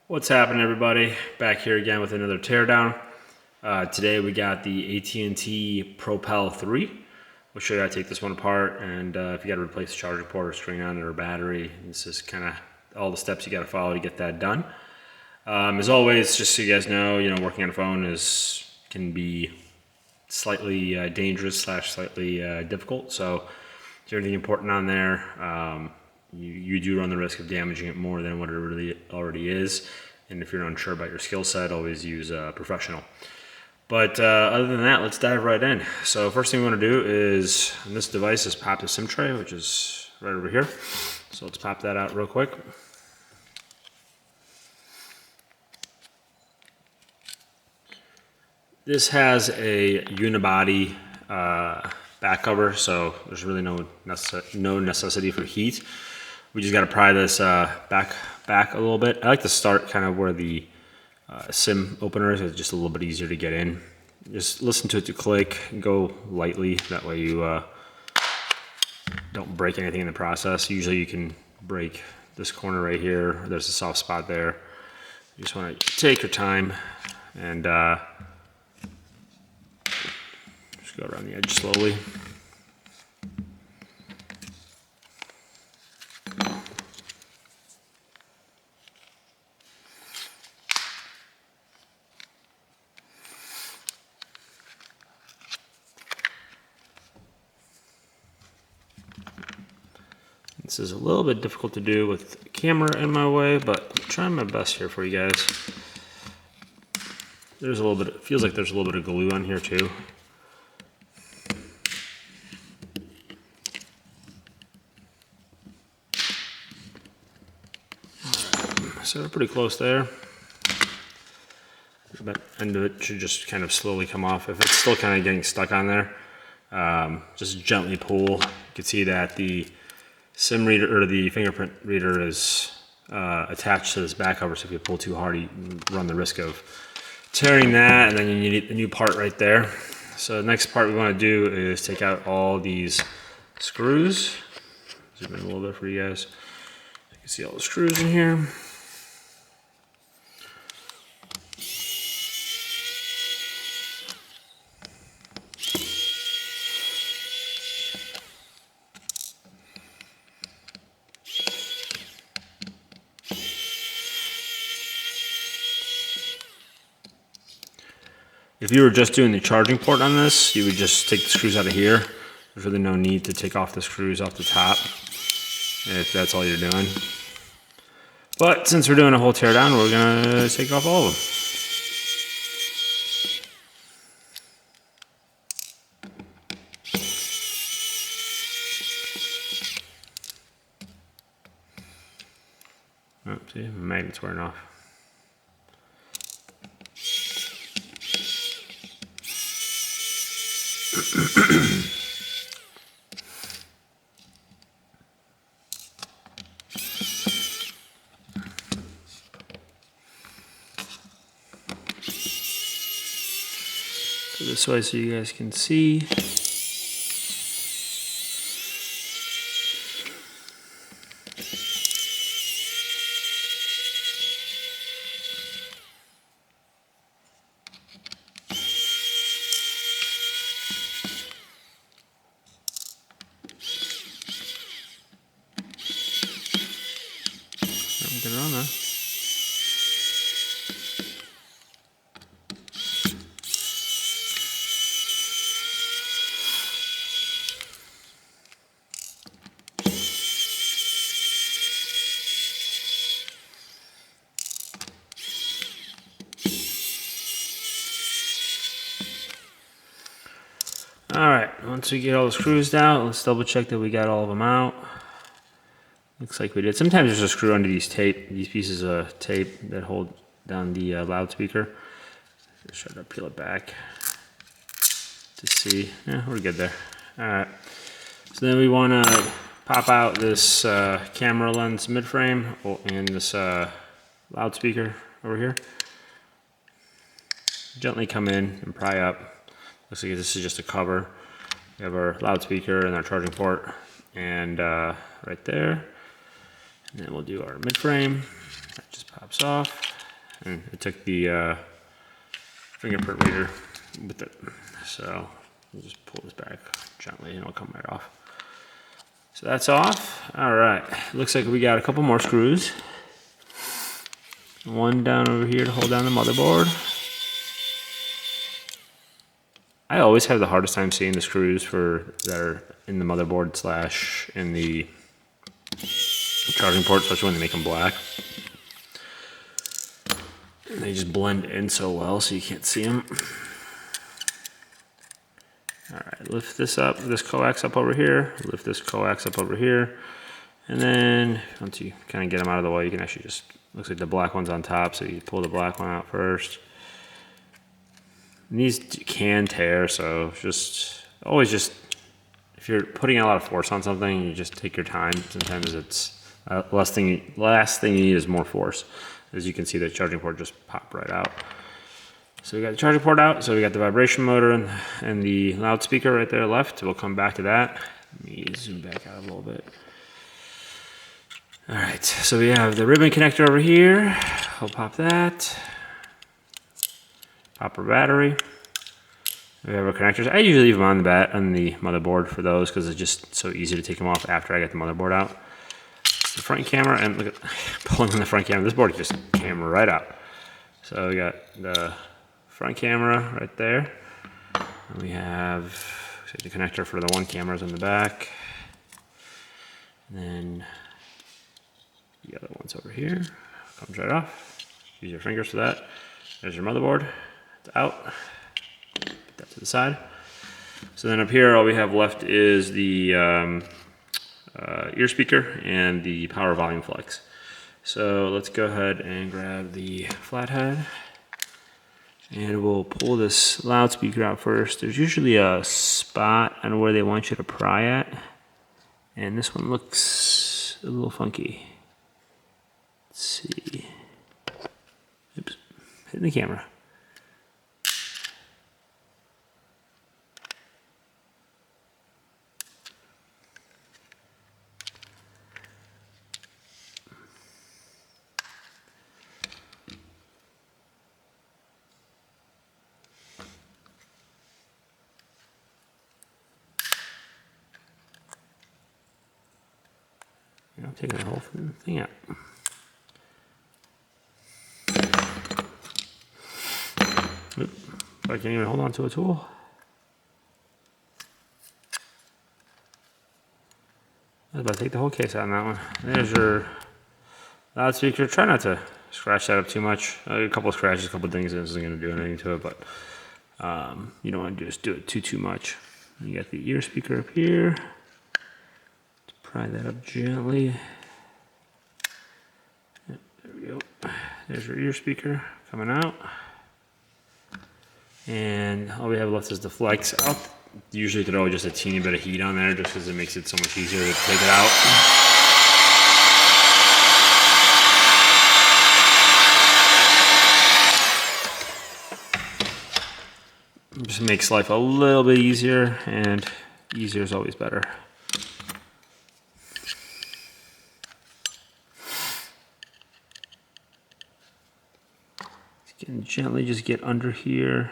What's happening, everybody? Back here again with another teardown. Today we got the AT&T Propel 3. We'll show you how to take this one apart, and if you got to replace the charger port or string on it or battery, this is kind of all the steps you got to follow to get that done. As always, just so you guys know, working on a phone can be slightly dangerous / slightly difficult. So, if there's anything important on there, you do run the risk of damaging it more than what it really already is. And if you're unsure about your skill set, always use a professional. But other than that, let's dive right in. So first thing we want to do is, on this device, is pop the SIM tray, which is right over here. So let's pop that out real quick. This has a unibody back cover, so there's really no necessity for heat. We just got to pry this back a little bit. I like to start kind of where the SIM opener is. It's just a little bit easier to get in. Just listen to it to click, go lightly. That way you don't break anything in the process. Usually you can break this corner right here. There's a soft spot there. You just want to take your time and just go around the edge slowly. This is a little bit difficult to do with the camera in my way, but I'm trying my best here for you guys. There's a little bit, it feels like there's a little bit of glue on here too. So we're pretty close there. The end of it should just kind of slowly come off. If it's still kind of getting stuck on there, just gently pull. You can see that the SIM reader or the fingerprint reader is attached to this back cover, so if you pull too hard, you run the risk of tearing that, and then you need the new part right there. So the next part we want to do is take out all these screws. Zoom in a little bit for you guys. You can see all the screws in here. If you were just doing the charging port on this, you would just take the screws out of here. There's really no need to take off the screws off the top if that's all you're doing. But since we're doing a whole teardown, we're gonna take off all of them. Oh, see, the magnet's wearing off. So this way so you guys can see. Get it on there. Alright, once we get all the screws out, let's double check that we got all of them out. Looks like we did. Sometimes there's a screw under these pieces of tape that hold down the loudspeaker. Just try to peel it back to see. Yeah, we're good there. Alright, so then we want to pop out this camera lens mid-frame and this loudspeaker over here. Gently come in and pry up. Looks like this is just a cover. We have our loudspeaker and our charging port, and right there. And then we'll do our mid frame. That just pops off. and it took the fingerprint reader with it. So we'll just pull this back gently and it'll come right off. So that's off. All right, looks like we got a couple more screws. One down over here to hold down the motherboard. I always have the hardest time seeing the screws that are in the motherboard / in the charging port, especially when they make them black. And they just blend in so well so you can't see them. All right, lift this up, this coax up over here, lift this coax up over here. And then once you kind of get them out of the way, you can actually just, looks like the black one's on top, so you pull the black one out first. And these can tear, so always just, if you're putting a lot of force on something, you just take your time. Sometimes it's, last thing you need is more force. As you can see, the charging port just popped right out. So we got the charging port out, so we got the vibration motor and the loudspeaker right there left. We'll come back to that. Let me zoom back out a little bit. All right, so we have the ribbon connector over here. I'll pop that. Pop our battery. We have our connectors. I usually leave them on the motherboard for those because it's just so easy to take them off after I get the motherboard out. The front camera, and look at pulling on the front camera. This board just came right out. So we got the front camera right there. And we have the connector for the one camera's in the back. And then the other one's over here. Comes right off. Use your fingers for that. There's your motherboard. It's out. Put that to the side. So then up here, all we have left is the ear speaker and the power volume flex. So let's go ahead and grab the flathead and we'll pull this loudspeaker out first. There's usually a spot on where they want you to pry at, and this one looks a little funky. Let's see. Oops, hitting the camera. I'm taking the whole thing out. Oop, I can't even hold on to a tool. I was about to take the whole case out on that one. There's your loudspeaker. Try not to scratch that up too much. A couple of scratches, a couple of things, this isn't going to do anything to it, but you don't want to just do it too much. You got the ear speaker up here. Pry that up gently. Yep, there we go. There's your ear speaker coming out. And all we have left is the flex. I'll usually throw just a teeny bit of heat on there just because it makes it so much easier to take it out. Just makes life a little bit easier, and easier is always better. You can gently just get under here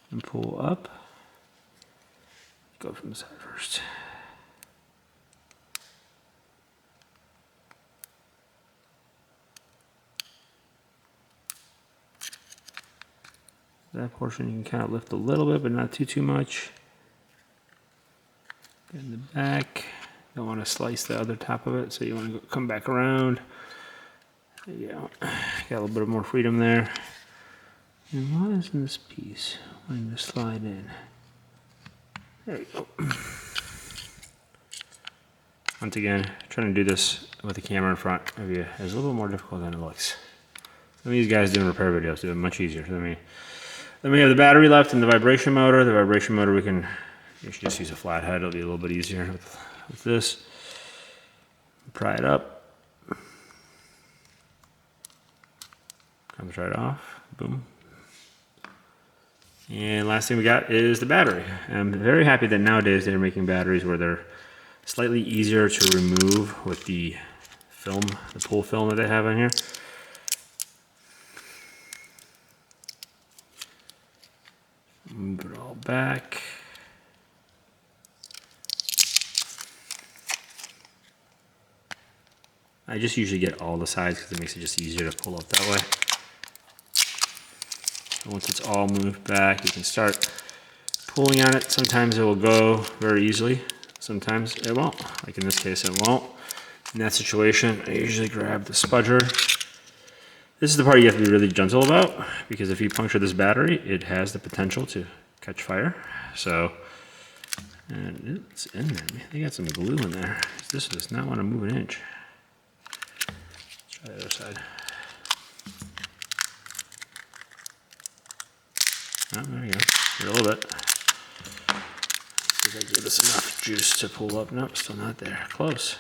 and pull up. Go from the side first. That portion you can kind of lift a little bit, but not too much. In the back, don't want to slice the other top of it, so you want to come back around. There you go. Got a little bit more freedom there. And why isn't this piece wanting to slide in? There you go. Once again, trying to do this with the camera in front of you is a little more difficult than it looks. Some of these guys doing repair videos do it much easier. Then we have the battery left and the vibration motor. The vibration motor you should just use a flathead. It'll be a little bit easier with this. Pry it up. Comes right off. Boom. And last thing we got is the battery. I'm very happy that nowadays they're making batteries where they're slightly easier to remove with the film, the pull film that they have in here. back. I just usually get all the sides because it makes it just easier to pull up that way. So once it's all moved back, you can start pulling on it. Sometimes it will go very easily. Sometimes it won't. Like in this case, it won't. In that situation, I usually grab the spudger. This is the part you have to be really gentle about, because if you puncture this battery, it has the potential to catch fire. So, and it's in there. Man, they got some glue in there. This does not want to move an inch. Let's try the other side. Oh, there you go. Here a little bit. See if I give this enough juice to pull up. Nope, still not there. Close.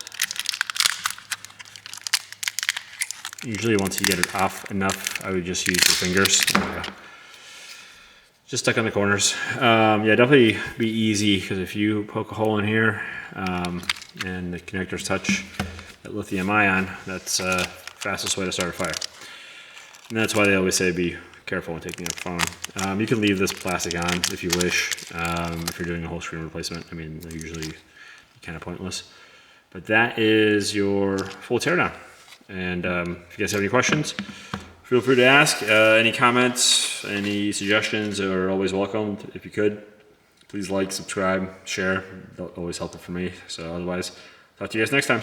Usually once you get it off enough, I would just use your fingers. Just stuck on the corners. Yeah, definitely be easy, because if you poke a hole in here and the connectors touch that lithium ion, that's the fastest way to start a fire. And that's why they always say be careful when taking a phone. You can leave this plastic on if you wish, if you're doing a whole screen replacement. I mean, they're usually kind of pointless. But that is your full teardown. And if you guys have any questions, feel free to ask. Any comments, any suggestions are always welcome. If you could, please like, subscribe, share. That'll always help it for me. So otherwise, talk to you guys next time.